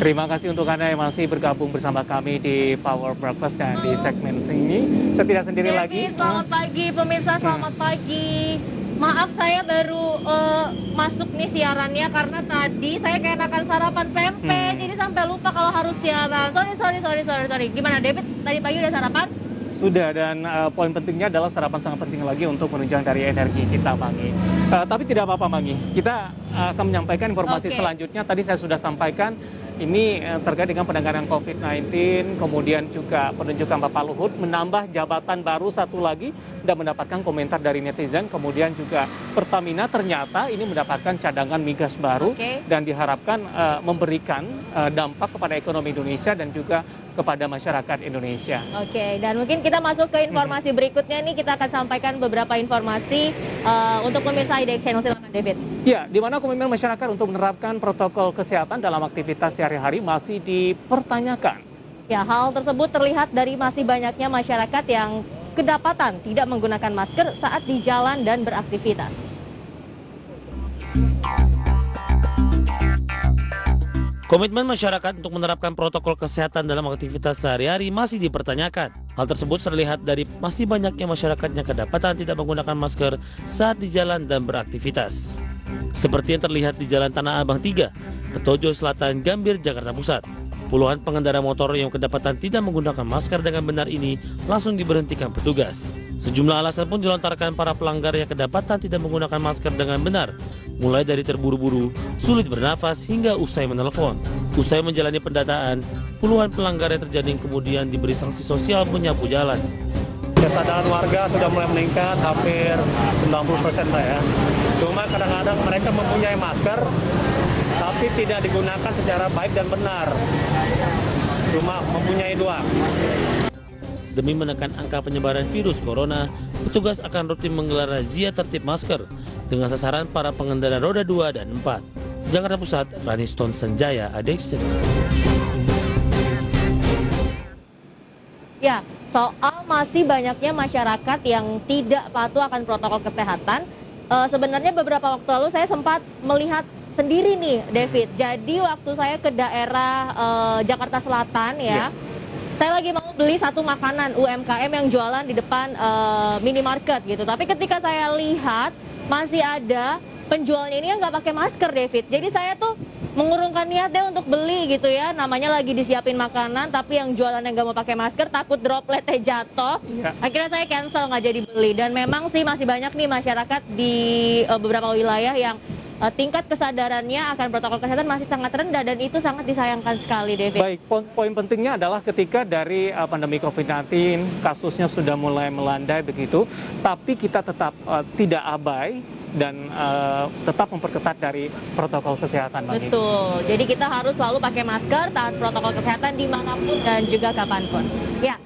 Terima kasih untuk Anda yang masih bergabung bersama kami di Power Breakfast dan di segmen ini. Saya tidak sendiri lagi. Selamat pagi pemirsa, selamat pagi. Maaf saya baru masuk nih siarannya karena tadi saya keenakan sarapan pempek, jadi sampai lupa kalau harus siaran. Sorry. Gimana David? Tadi pagi udah sarapan? Sudah, dan poin pentingnya adalah sarapan sangat penting lagi untuk menunjang dari energi kita, Mangi. Tapi tidak apa-apa, Mangi. Kita akan menyampaikan informasi selanjutnya. Tadi saya sudah sampaikan ini terkait dengan penanganan COVID-19, kemudian juga penunjukan Bapak Luhut menambah jabatan baru satu lagi dan mendapatkan komentar dari netizen. Kemudian juga Pertamina ternyata ini mendapatkan cadangan migas baru dan diharapkan memberikan dampak kepada ekonomi Indonesia dan juga kepada masyarakat Indonesia. Oke, dan mungkin kita masuk ke informasi berikutnya nih, kita akan sampaikan beberapa informasi untuk pemirsa IDX Channel. Silakan David. Ya, di mana komitmen masyarakat untuk menerapkan protokol kesehatan dalam aktivitas sehari-hari masih dipertanyakan. Ya, hal tersebut terlihat dari masih banyaknya masyarakat yang kedapatan tidak menggunakan masker saat di jalan dan beraktivitas. Komitmen masyarakat untuk menerapkan protokol kesehatan dalam aktivitas sehari-hari masih dipertanyakan. Hal tersebut terlihat dari masih banyaknya masyarakat yang kedapatan tidak menggunakan masker saat di jalan dan beraktivitas. Seperti yang terlihat di Jalan Tanah Abang 3, Petojo Selatan, Gambir, Jakarta Pusat. Puluhan pengendara motor yang kedapatan tidak menggunakan masker dengan benar ini langsung diberhentikan petugas. Sejumlah alasan pun dilontarkan para pelanggar yang kedapatan tidak menggunakan masker dengan benar, mulai dari terburu-buru, sulit bernafas, hingga usai menelpon. Usai menjalani pendataan, puluhan pelanggar yang terjaring kemudian diberi sanksi sosial menyapu jalan. Kesadaran warga sudah mulai meningkat hampir 90% Pak ya. Cuma kadang-kadang mereka mempunyai masker tapi tidak digunakan secara baik dan benar. Cuma mempunyai doang. Demi menekan angka penyebaran virus corona, petugas akan rutin menggelar razia tertib masker dengan sasaran para pengendara roda 2 dan 4. Jakarta Pusat, Raniston Sanjaya, IDX. Ya, soal masih banyaknya masyarakat yang tidak patuh akan protokol kesehatan, sebenarnya beberapa waktu lalu saya sempat melihat sendiri nih, David. Jadi waktu saya ke daerah Jakarta Selatan ya, saya lagi mau beli satu makanan UMKM yang jualan di depan minimarket gitu. Tapi ketika saya lihat masih ada penjualnya ini yang nggak pakai masker, David. Jadi saya tuh mengurungkan niat deh untuk beli gitu ya. Namanya lagi disiapin makanan, tapi yang jualannya nggak mau pakai masker, takut dropletnya jatuh. Akhirnya saya cancel, nggak jadi beli. Dan memang sih masih banyak nih masyarakat di beberapa wilayah yang tingkat kesadarannya akan protokol kesehatan masih sangat rendah, dan itu sangat disayangkan sekali, David. Baik, poin pentingnya adalah ketika dari pandemi COVID-19 kasusnya sudah mulai melandai begitu, tapi kita tetap tidak abai dan tetap memperketat dari protokol kesehatan. Betul, jadi kita harus selalu pakai masker, taat protokol kesehatan dimanapun dan juga kapanpun. Ya,